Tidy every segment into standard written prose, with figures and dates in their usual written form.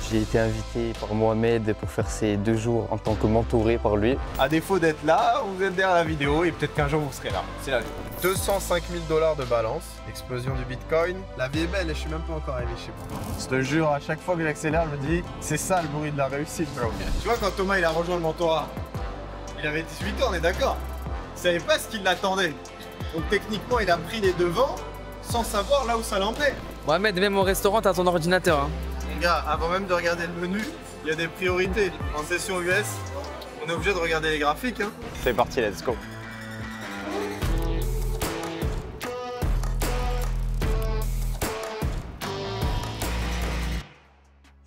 J'ai été invité par Mohamed pour faire ces 2 jours en tant que mentoré par lui. À défaut d'être là, vous êtes derrière la vidéo et peut-être qu'un jour vous serez là. C'est la vie. 205 000 $ de balance, explosion du bitcoin. La vie est belle et je suis même pas encore arrivé chez moi. Je te jure, à chaque fois que j'accélère, je me dis, c'est ça le bruit de la réussite, bro. Tu vois, quand Thomas il a rejoint le mentorat, il avait 18 ans, on est d'accord. Il savait pas ce qui l'attendait. Donc techniquement, il a pris les devants sans savoir là où ça l'emmenait. Mohamed, même au restaurant, t'as ton ordinateur. Hein. Mon gars, avant même de regarder le menu, il y a des priorités. En session US, on est obligé de regarder les graphiques. Hein. C'est parti, let's go.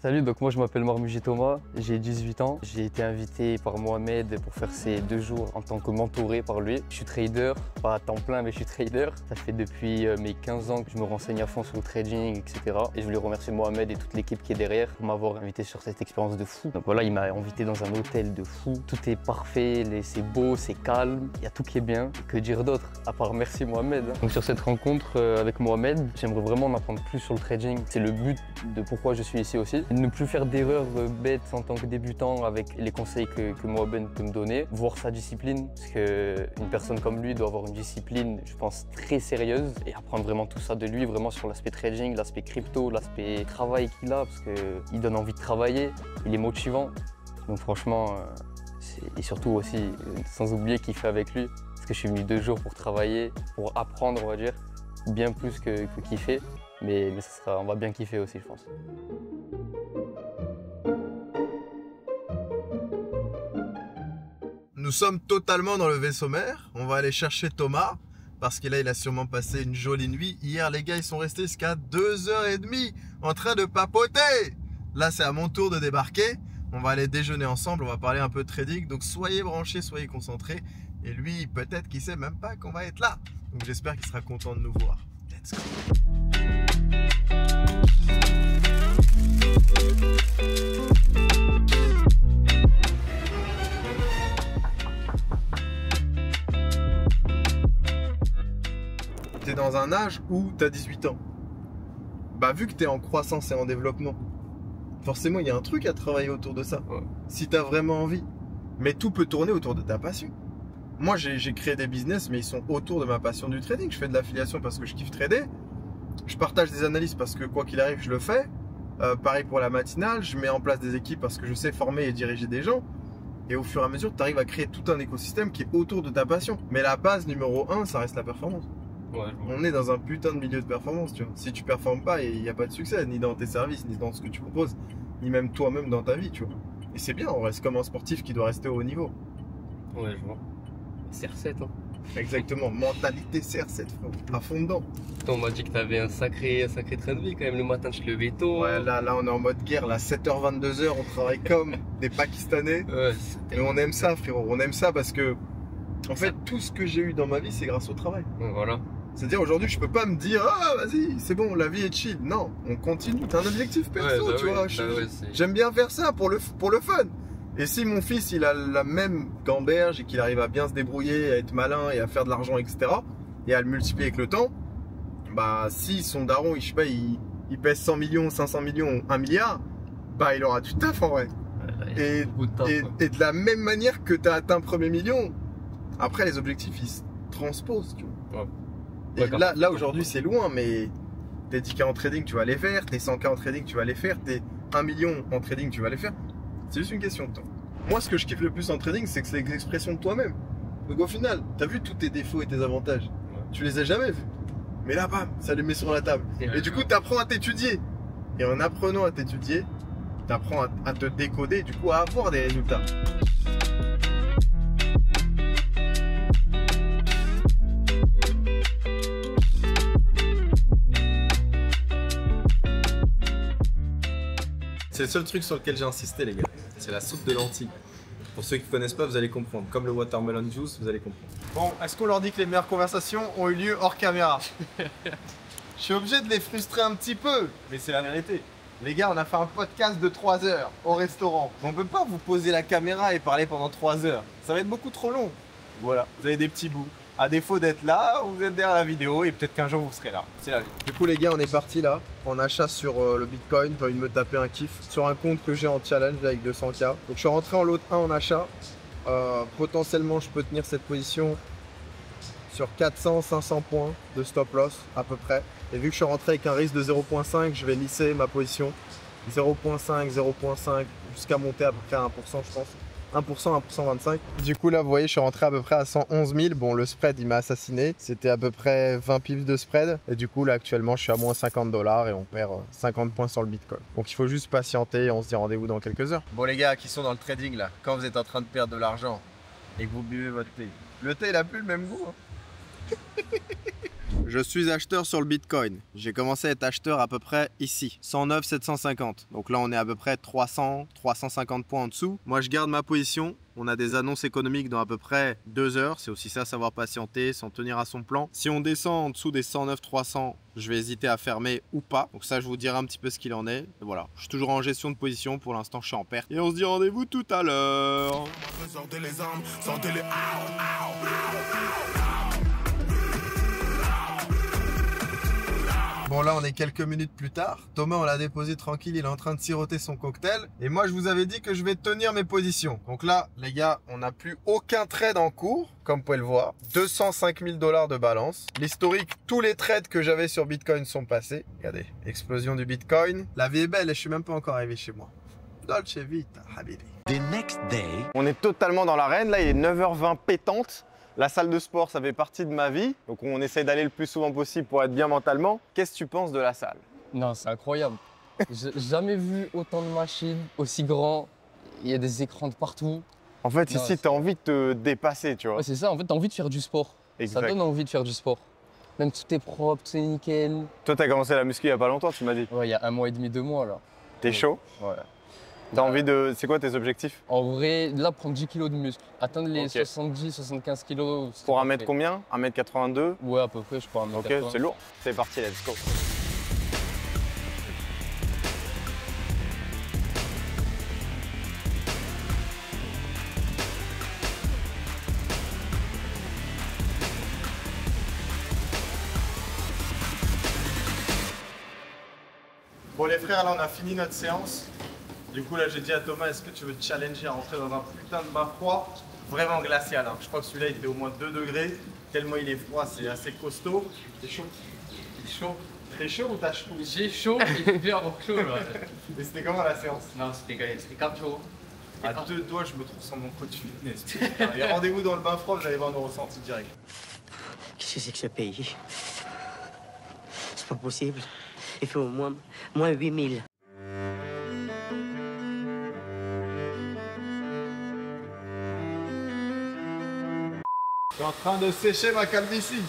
Salut, donc moi je m'appelle Marmugi Thomas, j'ai 18 ans. J'ai été invité par Mohamed pour faire ces 2 jours en tant que mentoré par lui. Je suis trader, pas à temps plein mais je suis trader. Ça fait depuis mes 15 ans que je me renseigne à fond sur le trading, etc. Et je voulais remercier Mohamed et toute l'équipe qui est derrière pour m'avoir invité sur cette expérience de fou. Donc voilà, il m'a invité dans un hôtel de fou. Tout est parfait, c'est beau, c'est calme, il y a tout qui est bien. Que dire d'autre à part merci Mohamed. Donc sur cette rencontre avec Mohamed, j'aimerais vraiment en apprendre plus sur le trading. C'est le but de pourquoi je suis ici aussi. Ne plus faire d'erreurs bêtes en tant que débutant avec les conseils que Mohamed peut me donner, voir sa discipline, parce qu'une personne comme lui doit avoir une discipline, je pense, très sérieuse et apprendre vraiment tout ça de lui, vraiment sur l'aspect trading, l'aspect crypto, l'aspect travail qu'il a, parce qu'il donne envie de travailler, il est motivant. Donc franchement, et surtout aussi, sans oublier qu'il fait avec lui, parce que je suis venu 2 jours pour travailler, pour apprendre, on va dire, bien plus que kiffer, mais on va bien kiffer aussi, je pense. Nous sommes totalement dans le vaisseau mère. On va aller chercher Thomas parce que là, il a sûrement passé une jolie nuit. Hier, les gars, ils sont restés jusqu'à 2h30 en train de papoter. Là, c'est à mon tour de débarquer. On va aller déjeuner ensemble. On va parler un peu de trading. Donc, soyez branchés, soyez concentrés. Et lui, peut-être qu'il sait même pas qu'on va être là. Donc, j'espère qu'il sera content de nous voir. Let's go. T'es dans un âge où t'as 18 ans. Bah vu que t'es en croissance et en développement, forcément il y a un truc à travailler autour de ça. Ouais. Si t'as vraiment envie. Mais tout peut tourner autour de ta passion. Moi j'ai créé des business mais ils sont autour de ma passion du trading. Je fais de l'affiliation parce que je kiffe trader. Je partage des analyses parce que quoi qu'il arrive je le fais. Pareil pour la matinale, je mets en place des équipes parce que je sais former et diriger des gens. Et au fur et à mesure tu arrives à créer tout un écosystème qui est autour de ta passion. Mais la base numéro 1 ça reste la performance. Ouais, on est dans un putain de milieu de performance, tu vois. Si tu performes pas, il n'y a pas de succès, ni dans tes services, ni dans ce que tu proposes, ni même toi-même dans ta vie, tu vois. Et c'est bien, on reste comme un sportif qui doit rester au haut niveau. Ouais, je vois. CR7, hein. Exactement, mentalité CR7, à fond dedans. On m'a dit que t'avais un sacré train de vie quand même. Le matin, tu te levais tôt. Ouais, là, on est en mode guerre, là, 7h, 22h, on travaille comme des Pakistanais. Ouais, mais on aime ça, frérot, on aime ça parce que, en fait, tout ce que j'ai eu dans ma vie, c'est grâce au travail. Voilà. C'est-à-dire aujourd'hui je peux pas me dire ah vas-y c'est bon la vie est chill. Non, on continue. T'as un objectif perso, tu vois. J'aime bien faire ça pour le fun. Et si mon fils il a la même gamberge et qu'il arrive à bien se débrouiller, à être malin et à faire de l'argent, etc. et à le multiplier avec le temps, bah si son daron je sais pas il pèse 100 millions, 500 millions, 1 milliard, bah il aura du taf en vrai. Et de la même manière que t'as atteint le premier million, après les objectifs ils se transposent, tu vois. Ouais. Et là aujourd'hui c'est loin, mais tes 10K en trading tu vas les faire, tes 100K en trading tu vas les faire, tes 1 million en trading tu vas les faire. C'est juste une question de temps. Moi ce que je kiffe le plus en trading c'est que c'est l'expression de toi-même. Donc au final, t'as vu tous tes défauts et tes avantages, ouais. Tu les as jamais vus. Mais là bam, ça les met sur la table. Et du coup t'apprends à t'étudier. Et en apprenant à t'étudier, t'apprends à te décoder, du coup à avoir des résultats. C'est le seul truc sur lequel j'ai insisté les gars, c'est la soupe de lentilles. Pour ceux qui ne connaissent pas, vous allez comprendre. Comme le watermelon juice, vous allez comprendre. Bon, est-ce qu'on leur dit que les meilleures conversations ont eu lieu hors caméra? Je suis obligé de les frustrer un petit peu, mais c'est la vérité. Les gars, on a fait un podcast de 3 heures au restaurant. On peut pas vous poser la caméra et parler pendant 3 heures. Ça va être beaucoup trop long. Voilà, vous avez des petits bouts. À défaut d'être là, vous êtes derrière la vidéo et peut-être qu'un jour vous serez là. C'est la vie. Du coup les gars, on est parti là en achat sur le Bitcoin. J'ai envie de me taper un kiff sur un compte que j'ai en challenge avec 200K. Donc je suis rentré en lot 1 en achat. Potentiellement je peux tenir cette position sur 400-500 points de stop loss à peu près. Et vu que je suis rentré avec un risque de 0.5, je vais lisser ma position 0.5, 0.5 jusqu'à monter à peu près à 1% je pense. 1%, 1%, 25. Du coup là vous voyez je suis rentré à peu près à 111 000. Bon le spread il m'a assassiné. C'était à peu près 20 pips de spread. Et du coup là actuellement je suis à moins 50 $ et on perd 50 points sur le Bitcoin. Donc il faut juste patienter et on se dit rendez-vous dans quelques heures. Bon les gars qui sont dans le trading là, quand vous êtes en train de perdre de l'argent et que vous buvez votre thé. Le thé il a plus le même goût hein. Je suis acheteur sur le Bitcoin. J'ai commencé à être acheteur à peu près ici, 109 750. Donc là, on est à peu près 300, 350 points en dessous. Moi, je garde ma position. On a des annonces économiques dans à peu près 2 heures. C'est aussi ça, savoir patienter, s'en tenir à son plan. Si on descend en dessous des 109 300, je vais hésiter à fermer ou pas. Donc ça, je vous dirai un petit peu ce qu'il en est. Et voilà, je suis toujours en gestion de position. Pour l'instant, je suis en perte. Et on se dit rendez-vous tout à l'heure. Sortez les armes, sortez les... Bon là on est quelques minutes plus tard, Thomas on l'a déposé tranquille, il est en train de siroter son cocktail et moi je vous avais dit que je vais tenir mes positions. Donc là les gars, on n'a plus aucun trade en cours, comme vous pouvez le voir, 205 000 $ de balance. L'historique, tous les trades que j'avais sur Bitcoin sont passés. Regardez, explosion du Bitcoin. La vie est belle et je suis même pas encore arrivé chez moi. Dolce vita, habibi. The next day. On est totalement dans l'arène, là il est 9h20 pétante. La salle de sport, ça fait partie de ma vie, donc on essaie d'aller le plus souvent possible pour être bien mentalement. Qu'est-ce que tu penses de la salle? Non, c'est incroyable. J'ai jamais vu autant de machines, aussi grand. Il y a des écrans de partout. En fait, non, ici, tu as envie de te dépasser, tu vois. Ouais, c'est ça, en fait, tu as envie de faire du sport. Exact. Ça donne envie de faire du sport. Même tout est propre, tout est nickel. Toi, tu as commencé la muscu il n'y a pas longtemps, tu m'as dit? Ouais, il y a 1 mois et demi, 2 mois, là. T'es chaud? Ouais. T'as envie de... C'est quoi tes objectifs? En vrai, là, prendre 10 kg de muscle. Atteindre les 70-75 kg. Pour 1m combien? 1m82? Ouais, à peu près, je crois. Ok, c'est lourd. C'est parti, let's go. Bon les frères, là on a fini notre séance. Du coup là j'ai dit à Thomas, est-ce que tu veux te challenger à rentrer dans un putain de bain froid vraiment glacial hein. Je crois que celui-là il était au moins 2 degrés, tellement il est froid, c'est assez costaud. T'es chaud? T'es chaud? T'es chaud ou t'as chaud? J'ai chaud et il fait avoir chaud là. Et c'était comment la séance? Non, c'était quand chaud. À 2 doigts je me trouve sans mon coach fitness. Et rendez-vous dans le bain froid, vous allez voir nos ressentis directs. Qu'est-ce que c'est que ce pays? C'est pas possible. Il fait au moins 8000. Je suis en train de sécher ma calvitie.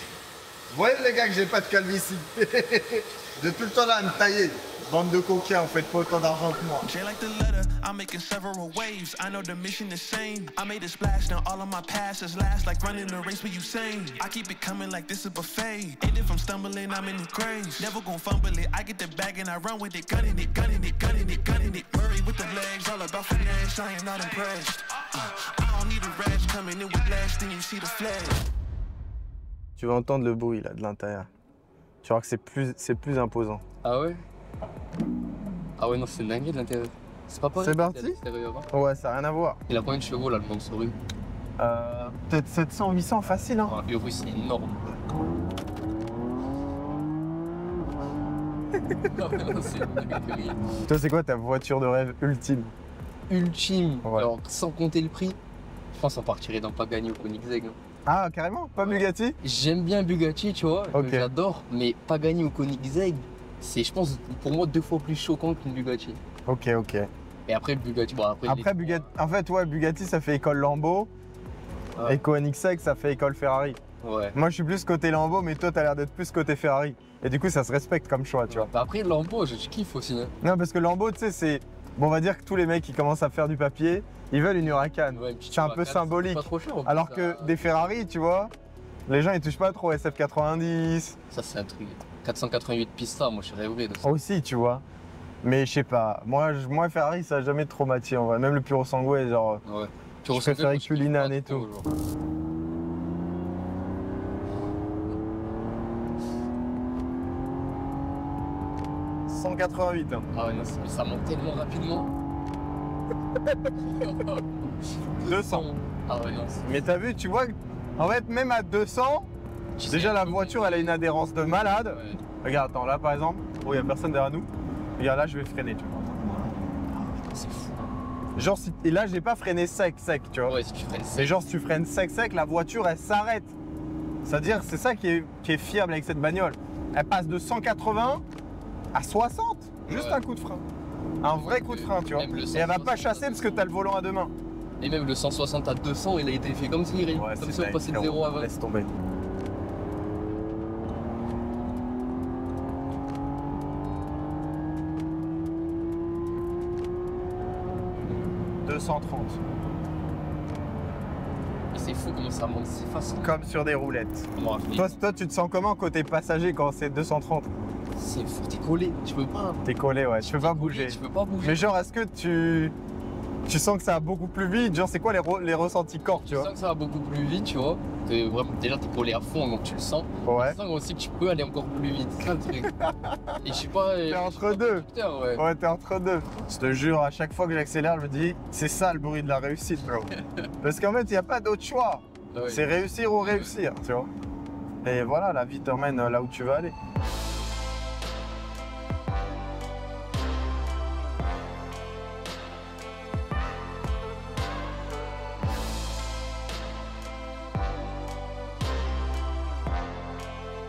Vous voyez les gars que j'ai pas de calvitie. J'ai tout le temps là à me tailler. Bande de coquins, on fait pas autant d'argent que moi. I'm making several waves. I know the mission is same. I made a splash, now all of my passes last like running a race with Usain. I keep it coming like this is a buffet. And if I'm stumbling, I'm in the graves. Never gon' fumble it. I get the bag and I run with it, gunning it, gunning it, gunning it, gunning it. Murray with the legs, all about finesse. I am not impressed. I don't need a rash coming in with last thing you see the flash. Tu vas entendre le bruit là de l'intérieur. Tu vois que c'est plus imposant. Ah ouais? Ah ouais non c'est dingue de l'intérieur. C'est pas pareil. C'est parti? Hein. Ouais, ça n'a rien à voir. Il a combien de chevaux là le Mansouri? Peut-être 700, 800 facile hein. Et oui c'est énorme. Toi c'est quoi ta voiture de rêve ultime? Ultime ouais. Alors sans compter le prix, je pense qu'on partirait dans Pagani ou Koenigsegg. Ah carrément? Pas Bugatti? J'aime bien Bugatti tu vois, okay. J'adore, mais Pagani ou Koenigsegg, c'est je pense pour moi 2 fois plus choquant qu'une Bugatti. Ok. Et après Bugatti, bon après Bugatti, en fait ouais Bugatti ça fait école Lambo et Koenigsegg ça fait école Ferrari. Ouais. Moi je suis plus côté Lambo mais toi t'as l'air d'être plus côté Ferrari. Et du coup ça se respecte comme choix tu vois. Bah après Lambo je kiffe aussi. Hein. Non parce que Lambo tu sais c'est... Bon on va dire que tous les mecs qui commencent à faire du papier, ils veulent une Huracan. Ouais, c'est un peu symbolique. Pas trop cher, alors que des Ferrari tu vois, les gens ils touchent pas trop SF90. Ça c'est un truc. 488 Pista, moi je rêverais de ça. Aussi tu vois. Mais je sais pas, moi Ferrari ça a jamais trop m'attiré en vrai, même le Puro Sangue genre. Ouais. Je préférais Cullinan et tout. 188. Hein. Ah ouais, non, ça monte tellement rapidement. 200. Ah ouais, non. Mais t'as vu, tu vois, en fait, même à 200, déjà la voiture, elle a une adhérence de malade. Ouais. Regarde, attends, là par exemple, oh, il n'y a personne derrière nous. Regarde, là, je vais freiner, tu vois. C'est fou. Genre, et là, j'ai pas freiné sec, tu vois. Ouais, si tu freines sec. Mais genre, si tu freines sec, la voiture, elle s'arrête. C'est-à-dire, c'est ça qui est fiable avec cette bagnole. Elle passe de 180 à 60. Juste un coup de frein. Un vrai coup de frein, tu vois. Et elle va pas chasser parce que t'as le volant à deux mains. Et même le 160 à 200, il a été fait comme si on passait de 0 à 20. Laisse tomber. Et c'est fou comment ça monte si facilement. Comme sur des roulettes. Toi, tu te sens comment côté passager quand c'est 230? C'est fou, t'es collé, tu peux pas. T'es collé, ouais, tu peux pas bouger. Tu peux pas bouger. Mais genre, est-ce que tu sens que ça va beaucoup plus vite? Genre, c'est quoi les ressentis corps, tu vois? Je sens que ça va beaucoup plus vite, tu vois. Déjà, t'es collé à fond, donc tu le sens. Ouais. Tu sens aussi que tu peux aller encore plus vite. C'est ça le truc. Et je suis pas. T'es entre deux. Ouais, t'es entre deux. Je te jure, à chaque fois que j'accélère, je me dis, c'est ça le bruit de la réussite, bro. Parce qu'en fait, il n'y a pas d'autre choix. Ouais. C'est réussir ou réussir, tu vois. Et voilà, la vie t'emmène là où tu veux aller.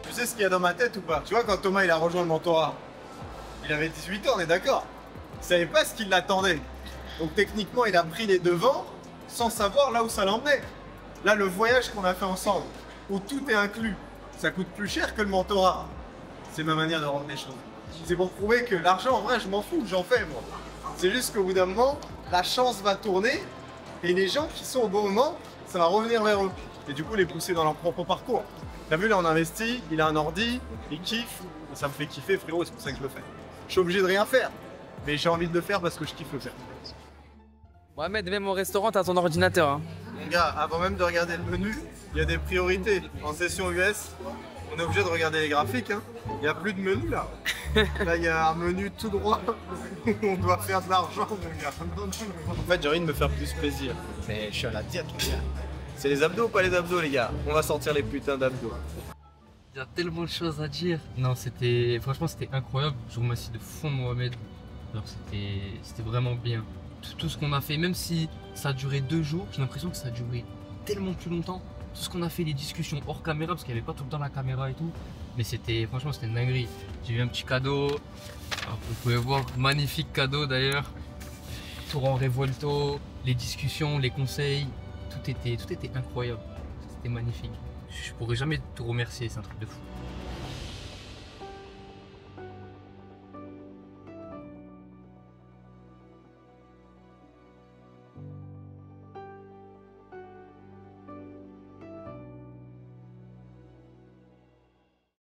Tu sais ce qu'il y a dans ma tête ou pas? Tu vois, quand Thomas il a rejoint le mentorat, il avait 18 ans, on est d'accord. Il savait pas ce qui l'attendait. Donc techniquement, il a pris les devants sans savoir là où ça l'emmenait. Là, le voyage qu'on a fait ensemble, où tout est inclus, ça coûte plus cher que le mentorat. C'est ma manière de rendre les choses. C'est pour prouver que l'argent, en vrai, je m'en fous, j'en fais moi. C'est juste qu'au bout d'un moment, la chance va tourner et les gens qui sont au bon moment, ça va revenir vers eux. Et du coup, les pousser dans leur propre parcours. T'as vu, là, on investit, il a un ordi, il kiffe, et ça me fait kiffer, frérot, c'est pour ça que je le fais. Je suis obligé de rien faire, mais j'ai envie de le faire parce que je kiffe le faire. Mohamed, même au restaurant, t'as ton ordinateur. Hein. Mon gars, avant même de regarder le menu, il y a des priorités. En session US, on est obligé de regarder les graphiques. Hein. Il n'y a plus de menu là. Là, il y a un menu tout droit. On doit faire de l'argent, mon gars. En fait, j'ai envie de me faire plus plaisir. Mais je suis à la diète, mon gars. C'est les abdos ou pas les abdos, les gars? On va sortir les putains d'abdos. Il y a tellement de choses à dire. Non, franchement, c'était incroyable. Je vous remercie de fond, Mohamed. C'était vraiment bien. Tout ce qu'on a fait, même si ça a duré 2 jours, j'ai l'impression que ça a duré tellement plus longtemps. Tout ce qu'on a fait, les discussions hors caméra, parce qu'il n'y avait pas tout le temps la caméra et tout. Mais franchement, c'était une dinguerie. J'ai eu un petit cadeau. Alors, vous pouvez voir, magnifique cadeau d'ailleurs. Tour en Revuelto, les discussions, les conseils. Tout était incroyable. C'était magnifique. Je pourrais jamais te remercier, c'est un truc de fou.